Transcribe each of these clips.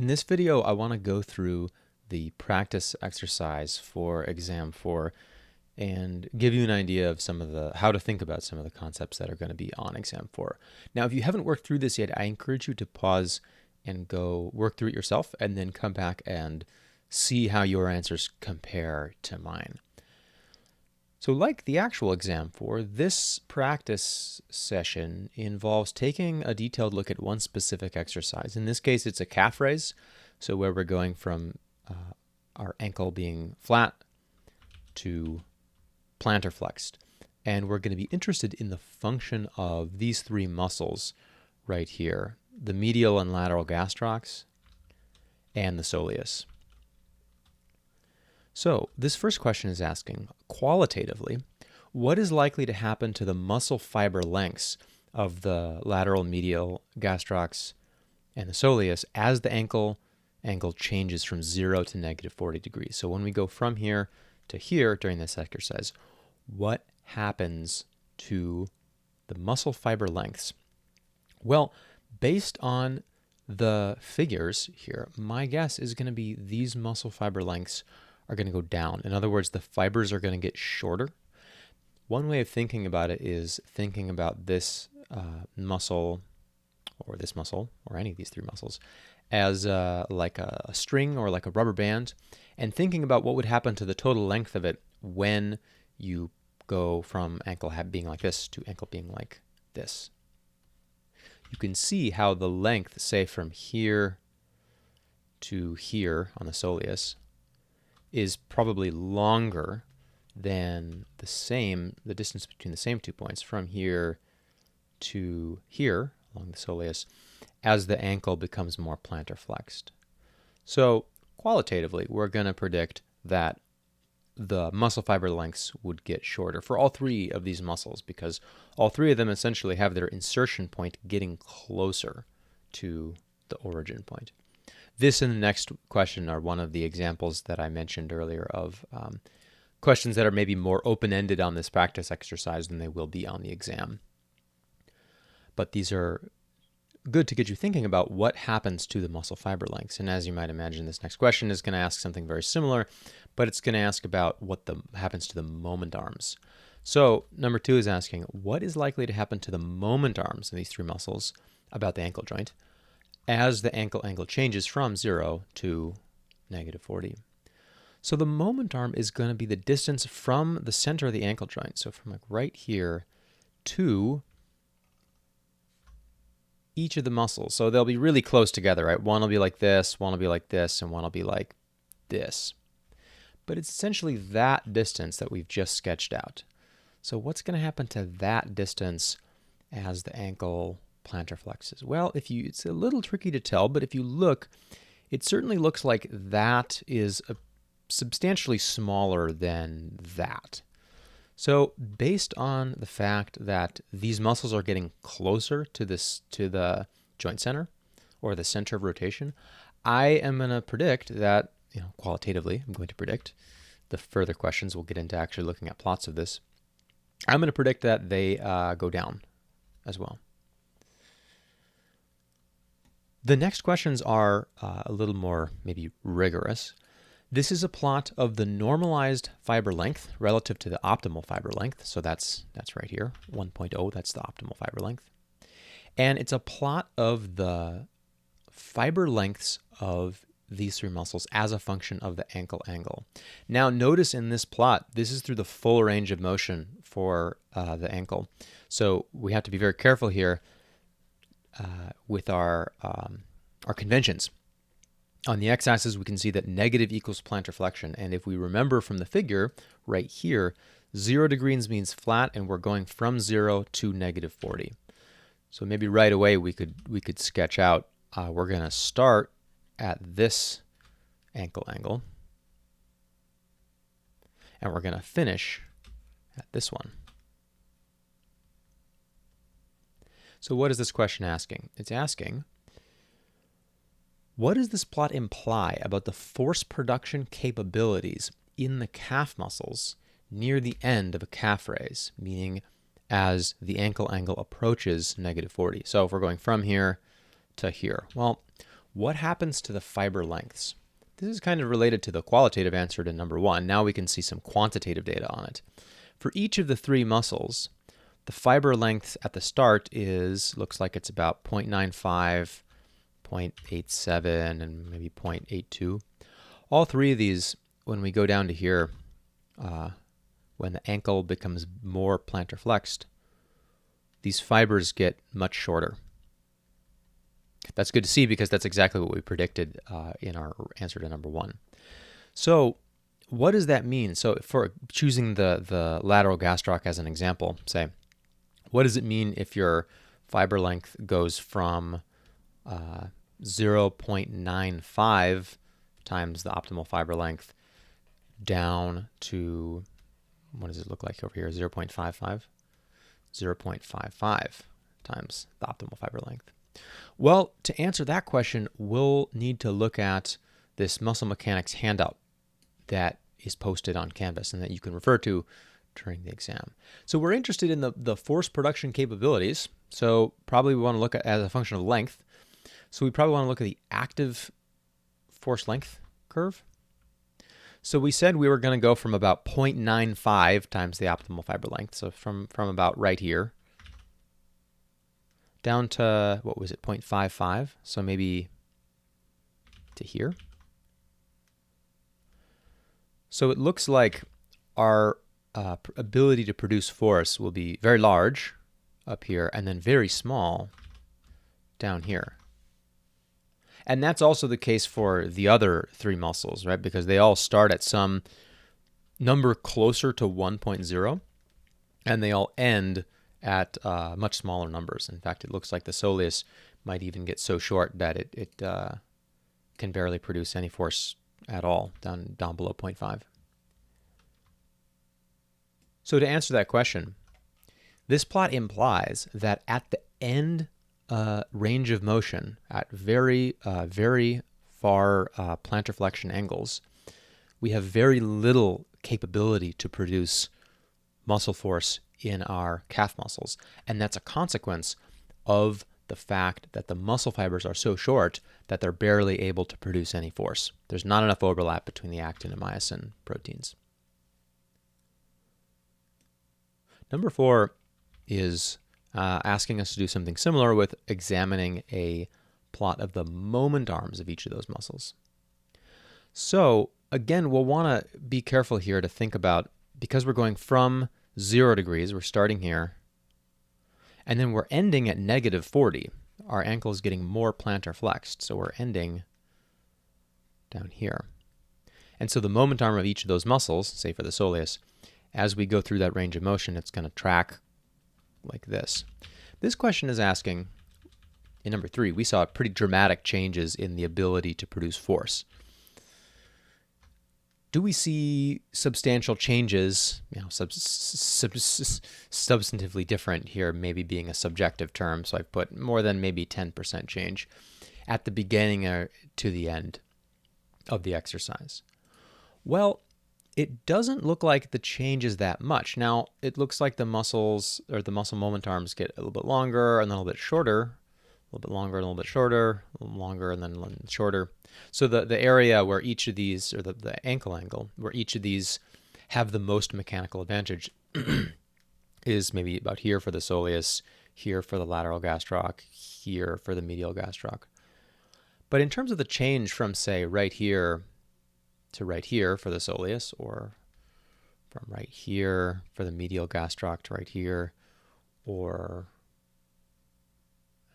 In this video, I want to go through the practice exercise for exam 4 and give you an idea of how to think about some of the concepts that are going to be on exam 4. Now, if you haven't worked through this yet, I encourage you to pause and go work through it yourself and then come back and see how your answers compare to mine. So like the actual exam 4, this practice session involves taking a detailed look at one specific exercise. In this case, it's a calf raise, so where we're going from our ankle being flat to plantar flexed. And we're going to be interested in the function of these three muscles right here, the medial and lateral gastrocs and the soleus. So this first question is asking, qualitatively, what is likely to happen to the muscle fiber lengths of the lateral medial gastrocs and the soleus as the ankle angle changes from 0 to negative 40 degrees? So when we go from here to here during this exercise, what happens to the muscle fiber lengths? Well, based on the figures here, my guess is going to be these muscle fiber lengths are going to go down. In other words, the fibers are going to get shorter. One way of thinking about it is thinking about this muscle, or any of these three muscles, as like a string or like a rubber band, and thinking about what would happen to the total length of it when you go from ankle being like this to ankle being like this. You can see how the length, say from here to here on the soleus, is probably longer than the distance between the same 2 points from here to here along the soleus as the ankle becomes more plantar flexed. So qualitatively, we're going to predict that the muscle fiber lengths would get shorter for all three of these muscles because all three of them essentially have their insertion point getting closer to the origin point. This and the next question are one of the examples that I mentioned earlier of questions that are maybe more open-ended on this practice exercise than they will be on the exam. But these are good to get you thinking about what happens to the muscle fiber lengths. And as you might imagine, this next question is going to ask something very similar, but it's going to ask about what happens to the moment arms. So number 2 is asking, what is likely to happen to the moment arms of these three muscles about the ankle joint as the ankle angle changes from 0 to negative 40. So the moment arm is going to be the distance from the center of the ankle joint. So from like right here to each of the muscles. So they'll be really close together, right? One will be like this, one will be like this, and one will be like this. But it's essentially that distance that we've just sketched out. So what's going to happen to that distance as the ankle plantar flexes? Well, it's a little tricky to tell, but if you look, it certainly looks like that is substantially smaller than that. So based on the fact that these muscles are getting closer to the joint center or the center of rotation, I am going to predict that, qualitatively, I'm going to predict, the further questions we'll get into actually looking at plots of this, I'm going to predict that they go down as well. The next questions are a little more maybe rigorous. This is a plot of the normalized fiber length relative to the optimal fiber length. So that's right here, 1.0, that's the optimal fiber length. And it's a plot of the fiber lengths of these three muscles as a function of the ankle angle. Now notice in this plot, this is through the full range of motion for the ankle. So we have to be very careful here with our conventions. On the x-axis, we can see that negative equals plantar flexion. And if we remember from the figure right here, 0 degrees means flat, and we're going from 0 to negative 40. So maybe right away we could sketch out, we're going to start at this ankle angle, and we're going to finish at this one. So what is this question asking? It's asking, what does this plot imply about the force production capabilities in the calf muscles near the end of a calf raise, meaning as the ankle angle approaches negative 40? So if we're going from here to here, well, what happens to the fiber lengths? This is kind of related to the qualitative answer to number 1. Now we can see some quantitative data on it. For each of the 3 muscles, the fiber length at the start looks like it's about 0.95, 0.87, and maybe 0.82. All 3 of these, when we go down to here, when the ankle becomes more plantar flexed, these fibers get much shorter. That's good to see because that's exactly what we predicted in our answer to number 1. So what does that mean? So for choosing the lateral gastroc as an example, say, what does it mean if your fiber length goes from 0.95 times the optimal fiber length down to, what does it look like over here, 0.55? 0.55 times the optimal fiber length. Well, to answer that question, we'll need to look at this muscle mechanics handout that is posted on Canvas and that you can refer to during the exam. So we're interested in the force production capabilities. So probably we want to look at as a function of length. So we probably want to look at the active force length curve. So we said we were going to go from about 0.95 times the optimal fiber length. So from about right here down to, what was it, 0.55? So maybe to here. So it looks like our ability to produce force will be very large up here and then very small down here. And that's also the case for the other 3 muscles, right? Because they all start at some number closer to 1.0 and they all end at much smaller numbers. In fact, it looks like the soleus might even get so short that it can barely produce any force at all down below 0.5. So to answer that question, this plot implies that at the end range of motion at very far plantar flexion angles, we have very little capability to produce muscle force in our calf muscles. And that's a consequence of the fact that the muscle fibers are so short that they're barely able to produce any force. There's not enough overlap between the actin and myosin proteins. Number 4 is asking us to do something similar with examining a plot of the moment arms of each of those muscles. So again, we'll want to be careful here to think about, because we're going from 0 degrees, we're starting here, and then we're ending at -40. Our ankle is getting more plantar flexed, so we're ending down here. And so the moment arm of each of those muscles, say for the soleus, as we go through that range of motion, it's going to track like this. This question is asking, in number 3, we saw pretty dramatic changes in the ability to produce force. Do we see substantial changes, substantively different here, maybe being a subjective term, so I've put more than maybe 10% change at the beginning or to the end of the exercise? Well, it doesn't look like the change is that much. Now, it looks like the muscles, or the muscle moment arms, get a little bit longer and then a little bit shorter, a little bit longer and a little bit shorter, a little longer and then a little shorter. So the area where each of these, or the ankle angle, where each of these have the most mechanical advantage is maybe about here for the soleus, here for the lateral gastroc, here for the medial gastroc. But in terms of the change from, say, right here to right here for the soleus, or from right here for the medial gastroc to right here, or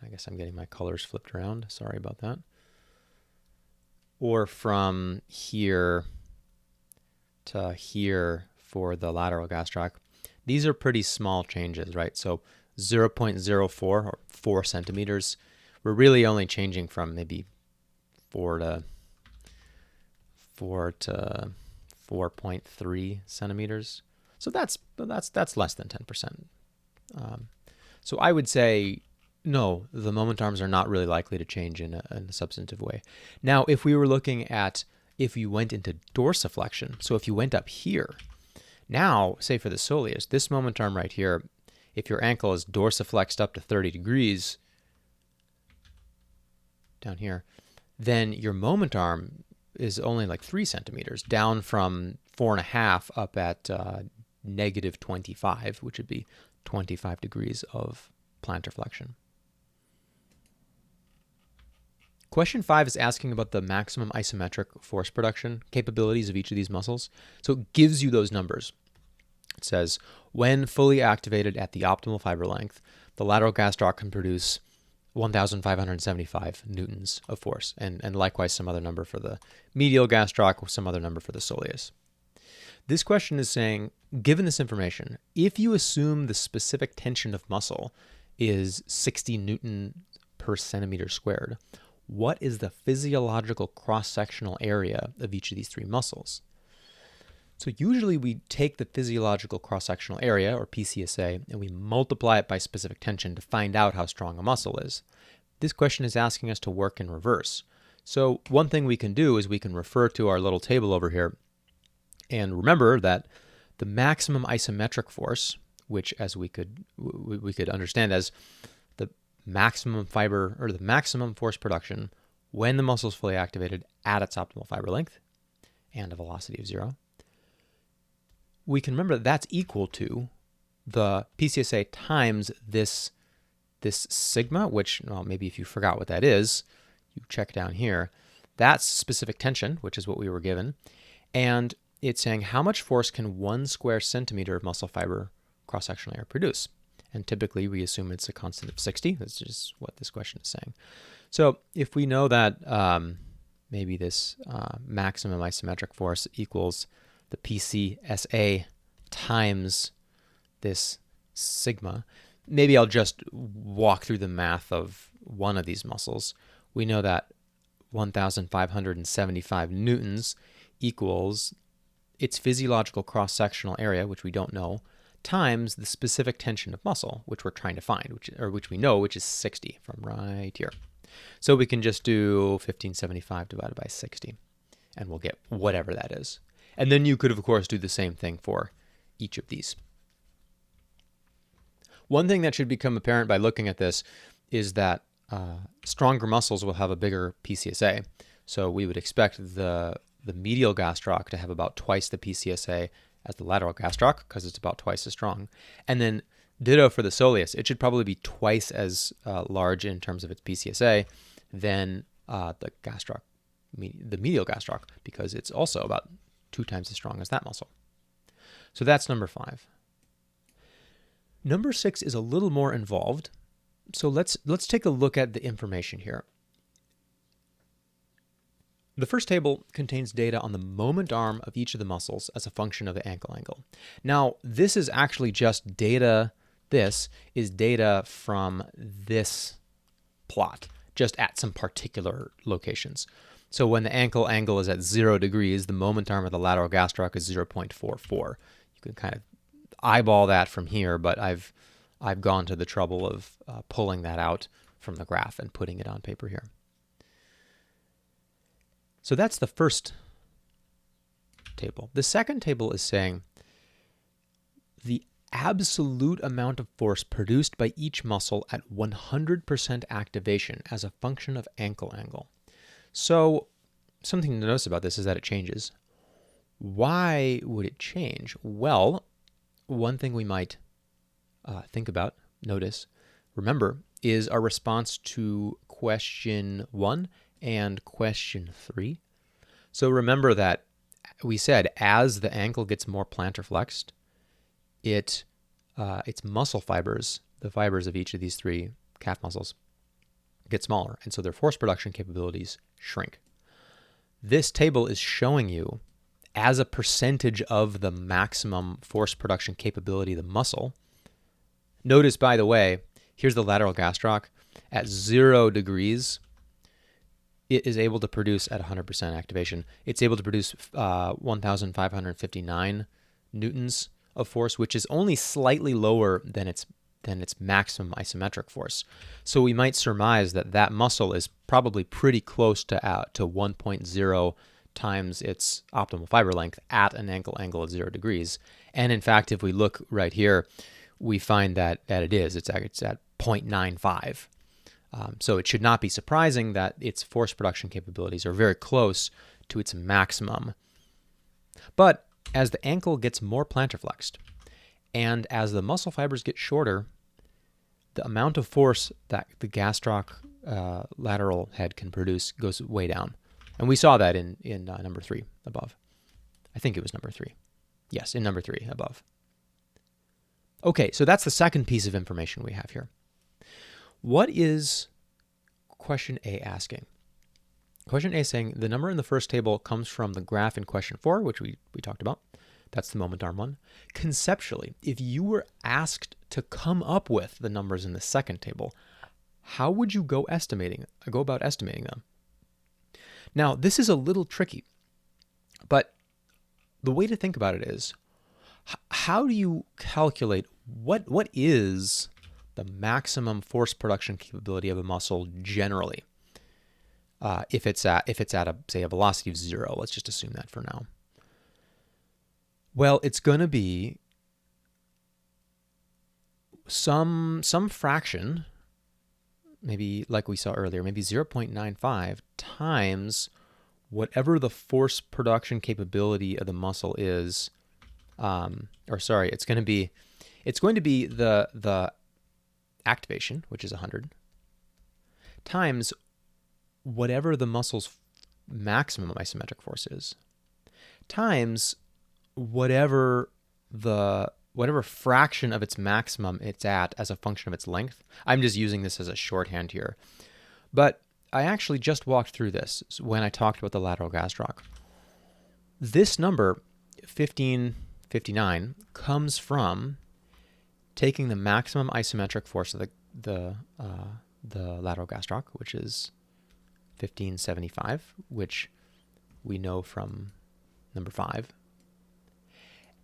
I guess I'm getting my colors flipped around. Sorry about that. Or from here to here for the lateral gastroc. These are pretty small changes, right? So 0.04 or 4 centimeters. We're really only changing from maybe 4 to 4.3 centimeters. So that's less than 10%. So I would say, no, the moment arms are not really likely to change in a substantive way. Now, if we were looking at if you went into dorsiflexion, so if you went up here, now, say for the soleus, this moment arm right here, if your ankle is dorsiflexed up to 30 degrees, down here, then your moment arm is only like 3 centimeters, down from 4.5 up at negative 25, which would be 25 degrees of plantar flexion. Question 5 is asking about the maximum isometric force production capabilities of each of these muscles. So it gives you those numbers. It says, when fully activated at the optimal fiber length, the lateral gastroc can produce 1,575 newtons of force, and likewise some other number for the medial gastroc, some other number for the soleus. This question is saying, given this information, if you assume the specific tension of muscle is 60 newton per centimeter squared, what is the physiological cross-sectional area of each of these 3 muscles? So usually we take the physiological cross-sectional area, or PCSA, and we multiply it by specific tension to find out how strong a muscle is. This question is asking us to work in reverse. So one thing we can do is we can refer to our little table over here and remember that the maximum isometric force, which as we could understand as the maximum fiber or the maximum force production when the muscle is fully activated at its optimal fiber length and a velocity of 0, we can remember that that's equal to the PCSA times this sigma, which, well, maybe if you forgot what that is, you check down here. That's specific tension, which is what we were given. And it's saying how much force can 1 square centimeter of muscle fiber cross-sectional area produce? And typically we assume it's a constant of 60. That's just what this question is saying. So if we know that maybe this maximum isometric force equals the PCSA times this sigma, maybe I'll just walk through the math of one of these muscles. We know that 1,575 newtons equals its physiological cross-sectional area, which we don't know, times the specific tension of muscle, which we're trying to find, which we know, which is 60 from right here. So we can just do 1,575 divided by 60, and we'll get whatever that is. And then you could, of course, do the same thing for each of these. One thing that should become apparent by looking at this is that stronger muscles will have a bigger PCSA. So we would expect the medial gastroc to have about twice the PCSA as the lateral gastroc because it's about twice as strong. And then ditto for the soleus. It should probably be twice as large in terms of its PCSA than the medial gastroc, because it's also about 2 times as strong as that muscle. So that's number 5. Number 6 is a little more involved. So let's take a look at the information here. The first table contains data on the moment arm of each of the muscles as a function of the ankle angle. Now, this is actually just data. This is data from this plot, just at some particular locations. So when the ankle angle is at 0 degrees, the moment arm of the lateral gastroc is 0.44. You can kind of eyeball that from here, but I've gone to the trouble of pulling that out from the graph and putting it on paper here. So that's the first table. The second table is saying the absolute amount of force produced by each muscle at 100% activation as a function of ankle angle. So something to notice about this is that it changes. Why would it change? Well, one thing we might think about, notice, remember, is our response to question 1 and question 3. So remember that we said as the ankle gets more plantar flexed, its muscle fibers, the fibers of each of these 3 calf muscles, get smaller, and so their force production capabilities shrink. This table is showing you as a percentage of the maximum force production capability of the muscle. Notice, by the way, here's the lateral gastroc. At 0 degrees, it is able to produce at 100% activation. It's able to produce 1,559 newtons of force, which is only slightly lower than its maximum isometric force. So we might surmise that that muscle is probably pretty close to 1.0 times its optimal fiber length at an ankle angle of 0 degrees. And in fact, if we look right here, we find that it is. It's at 0.95. So it should not be surprising that its force production capabilities are very close to its maximum. But as the ankle gets more plantar flexed, and as the muscle fibers get shorter, the amount of force that the gastroc lateral head can produce goes way down. And we saw that in number 3 above. I think it was number 3. Yes, in number 3 above. Okay, so that's the second piece of information we have here. What is question A asking? Question A is saying the number in the first table comes from the graph in question 4, which we talked about. That's the moment arm one. Conceptually, if you were asked to come up with the numbers in the second table, how would you go about estimating them? Now, this is a little tricky, but the way to think about it is, how do you calculate what is the maximum force production capability of a muscle generally? If it's at say a velocity of 0, let's just assume that for now. Well, it's going to be some fraction, maybe like we saw earlier, maybe 0.95 times whatever the force production capability of the muscle is. It's going to be the activation, which is 100, times whatever the muscle's maximum isometric force is, times whatever fraction of its maximum it's at as a function of its length. I'm just using this as a shorthand here. But I actually just walked through this when I talked about the lateral gastroc. This number, 1559, comes from taking the maximum isometric force of the lateral gastroc, which is 1575, which we know from number 5,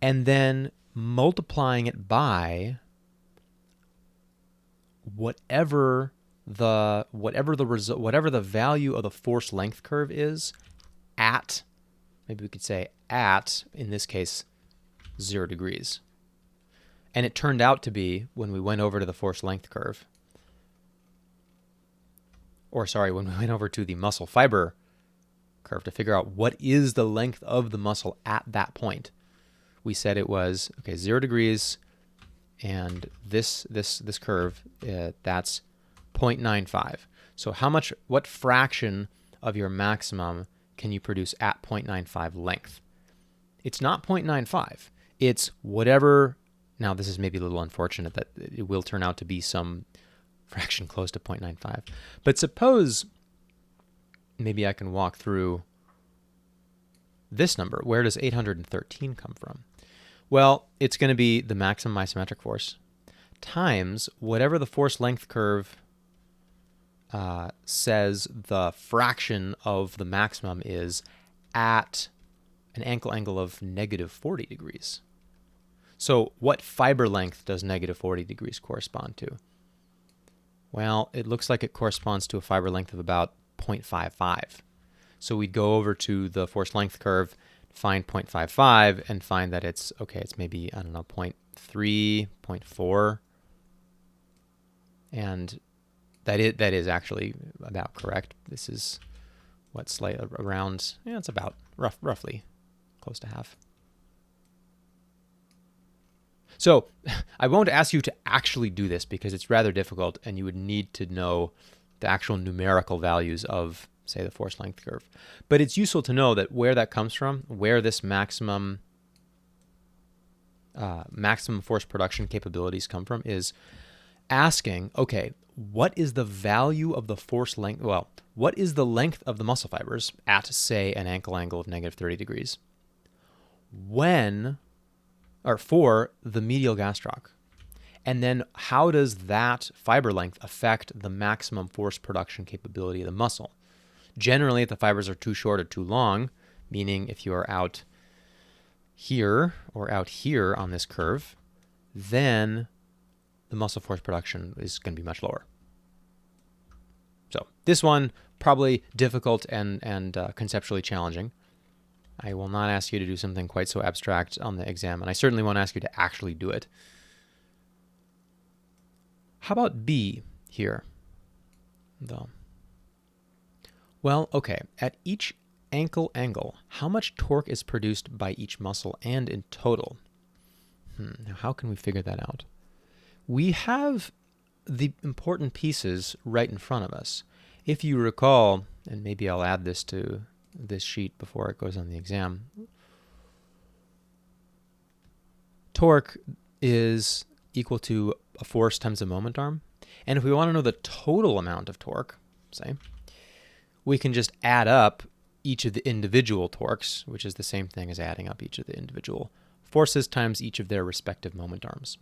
and then multiplying it by whatever the value of the force length curve is at, maybe we could say at, in this case, 0 degrees. And it turned out to be, when we went over to the force length curve, when we went over to the muscle fiber curve to figure out what is the length of the muscle at that point, we said it was, 0 degrees, and this curve, that's 0.95. So what fraction of your maximum can you produce at 0.95 length? It's not 0.95. It's whatever. Now, this is maybe a little unfortunate that it will turn out to be some fraction close to 0.95. But suppose maybe I can walk through this number. Where does 813 come from? Well, it's going to be the maximum isometric force times whatever the force length curve says the fraction of the maximum is at an ankle angle of negative 40 degrees. So what fiber length does negative 40 degrees correspond to? Well, it looks like it corresponds to a fiber length of about 0.55. So we'd go over to the force length curve, find 0.55, and find that it's maybe, 0.3, 0.4. And that is actually about correct. This is around, it's about roughly close to half. So I won't ask you to actually do this because it's rather difficult and you would need to know the actual numerical values of, say, the force length curve. But it's useful to know that where that comes from, where this maximum force production capabilities come from, is asking, what is the value of the force length? Well, what is the length of the muscle fibers at, say, an ankle angle of negative 30 degrees? For the medial gastroc. And then how does that fiber length affect the maximum force production capability of the muscle? Generally, if the fibers are too short or too long, meaning if you are out here or out here on this curve, then the muscle force production is going to be much lower. So this one, probably difficult and conceptually challenging. I will not ask you to do something quite so abstract on the exam, and I certainly won't ask you to actually do it. How about B here? though. Well, okay, at each ankle angle, how much torque is produced by each muscle and in total? Now, how can we figure that out? We have the important pieces right in front of us. If you recall, and maybe I'll add this to this sheet before it goes on the exam, torque is equal to a force times a moment arm. And if we want to know the total amount of torque, say, we can just add up each of the individual torques, which is the same thing as adding up each of the individual forces times each of their respective moment arms.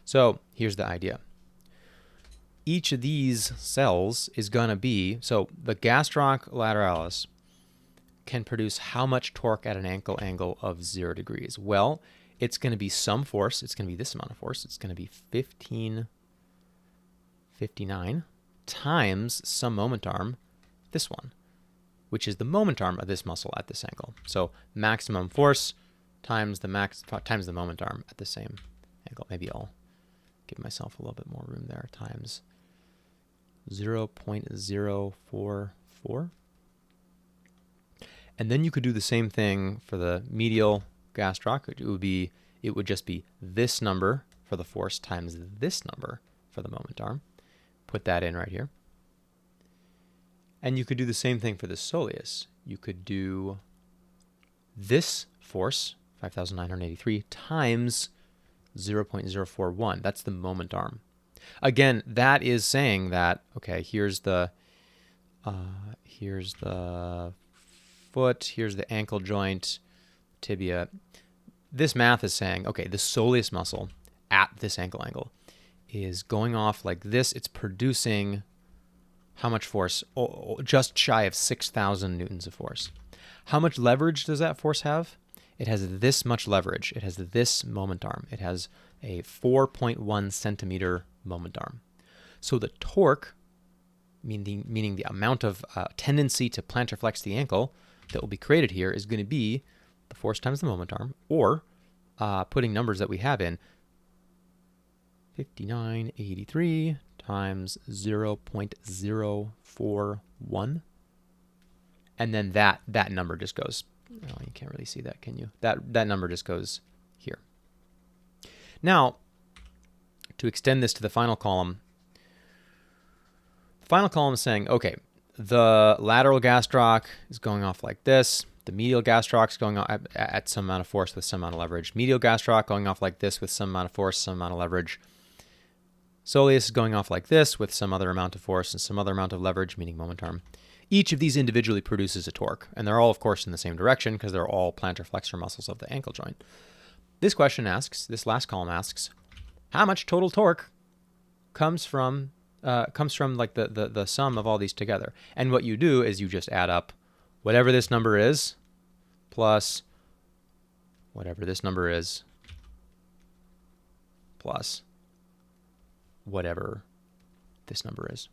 So here's the idea. Each of these cells is going to be, so the gastroc lateralis can produce how much torque at an ankle angle of 0 degrees? Well, it's going to be some force. It's going to be this amount of force. It's going to be 1559 times some moment arm, this one, which is the moment arm of this muscle at this angle. So maximum force times the moment arm at the same angle. Maybe I'll give myself a little bit more room there, times 0.044. And then you could do the same thing for the medial gastroc. It would just be this number for the force times this number for the moment arm. Put that in right here. And you could do the same thing for the soleus. You could do this force, 5,983, times 0.041. That's the moment arm. Again, that is saying that, okay, here's the foot, here's the ankle joint, tibia. This math is saying, okay, the soleus muscle at this ankle angle is going off like this. It's producing how much force? Just shy of 6,000 newtons of force. How much leverage does that force have? It has this much leverage. It has this moment arm. It has a 4.1 centimeter moment arm. So the torque, meaning the amount of tendency to plantar flex the ankle that will be created here, is going to be the force times the moment arm, or putting numbers that we have in, 5983 times 0.041. And then that number just goes, oh, you can't really see that, can you? That number just goes here. Now, to extend this to the final column is saying, okay, the lateral gastroc is going off like this. The medial gastroc is going off at some amount of force with some amount of leverage. Medial gastroc going off like this with some amount of force, some amount of leverage. Soleus is going off like this with some other amount of force and some other amount of leverage, meaning moment arm. Each of these individually produces a torque, and they're all, of course, in the same direction because they're all plantar flexor muscles of the ankle joint. This last column asks, how much total torque comes from like the sum of all these together? And what you do is you just add up whatever this number is plus whatever this number is plus whatever this number is.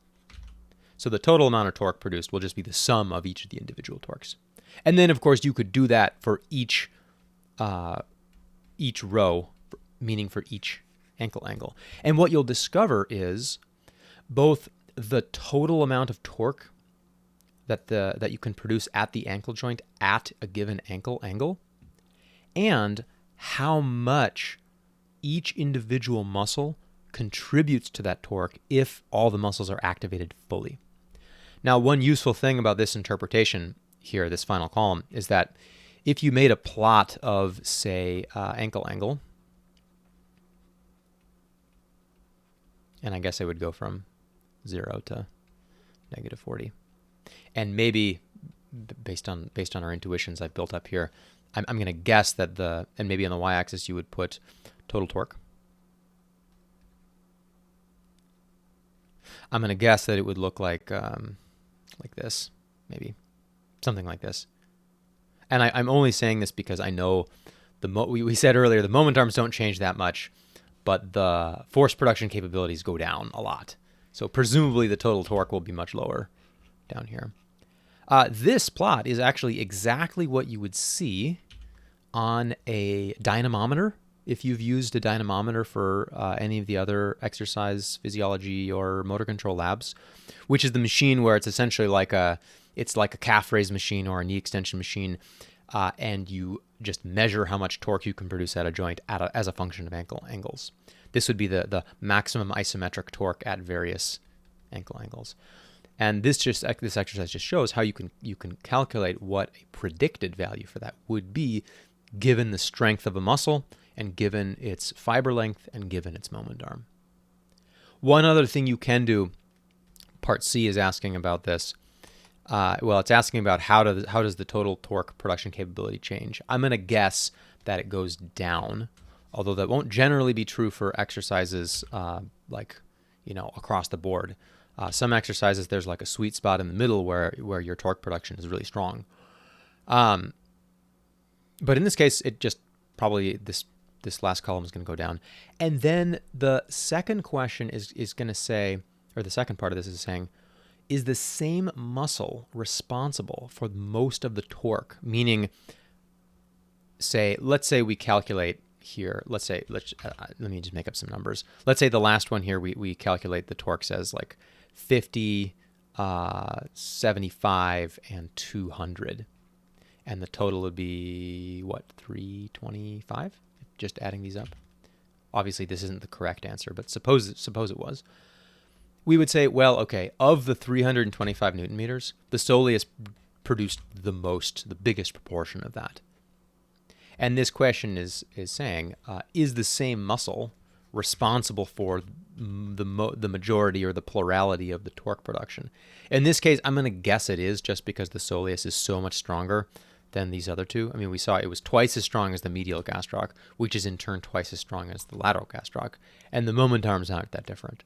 So the total amount of torque produced will just be the sum of each of the individual torques. And then, of course, you could do that for each row, meaning for each ankle angle. And what you'll discover is both the total amount of torque that you can produce at the ankle joint at a given ankle angle, and how much each individual muscle contributes to that torque if all the muscles are activated fully. Now, one useful thing about this interpretation here, this final column, is that if you made a plot of, say, ankle angle, and I guess I would go from 0 to negative 40, and maybe based on our intuitions I've built up here, I'm going to guess that and maybe on the y-axis you would put total torque. I'm going to guess that it would look like this, maybe something like this. And I'm only saying this because I know we said earlier the moment arms don't change that much, but the force production capabilities go down a lot. So presumably the total torque will be much lower down here. This plot is actually exactly what you would see on a dynamometer if you've used a dynamometer for any of the other exercise physiology or motor control labs, which is the machine where it's essentially like a calf raise machine or a knee extension machine, and you just measure how much torque you can produce at a joint as a function of ankle angles. This would be the maximum isometric torque at various ankle angles. And this exercise just shows how you can calculate what a predicted value for that would be given the strength of a muscle and given its fiber length and given its moment arm. One other thing you can do, part C is asking about this. It's asking about how does the total torque production capability change. I'm going to guess that it goes down, although that won't generally be true for exercises across the board. Some exercises, there's like a sweet spot in the middle where your torque production is really strong. But in this case, it just probably this last column is going to go down. And then the second question is going to say, or the second part of this is saying, is the same muscle responsible for most of the torque? Meaning, let's say we calculate here, let me just make up some numbers. Let's say the last one here, we calculate the torques as like 50, 75, and 200. And the total would be, 325? Just adding these up. Obviously, this isn't the correct answer, but suppose it was. We would say, well, okay, of the 325 Newton meters, the soleus produced the biggest proportion of that. And this question is saying, is the same muscle responsible for the majority or the plurality of the torque production? In this case, I'm going to guess it is, just because the soleus is so much stronger than these other two. I mean, we saw it was twice as strong as the medial gastroc, which is in turn twice as strong as the lateral gastroc, and the moment arms aren't that different.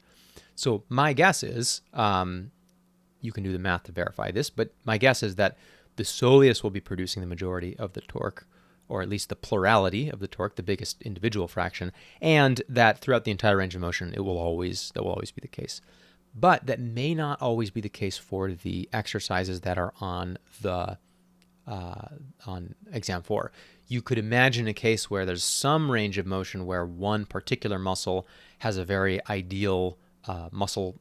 So my guess is, you can do the math to verify this, but my guess is that the soleus will be producing the majority of the torque, or at least the plurality of the torque, the biggest individual fraction, and that throughout the entire range of motion, that will always be the case. But that may not always be the case for the exercises that are on exam 4. You could imagine a case where there's some range of motion where one particular muscle has a very ideal muscle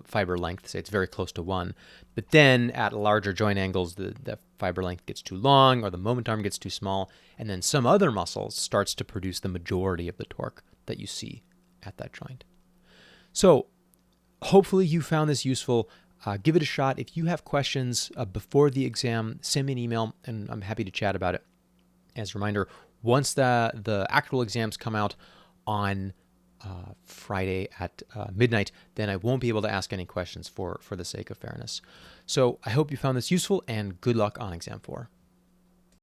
fiber length, say it's very close to 1, but then at larger joint angles, the fiber length gets too long or the moment arm gets too small, and then some other muscle starts to produce the majority of the torque that you see at that joint. So hopefully you found this useful. Give it a shot. If you have questions before the exam, send me an email and I'm happy to chat about it. As a reminder, once the actual exams come out on Friday at midnight, then I won't be able to ask any questions for the sake of fairness. So I hope you found this useful, and good luck on exam 4.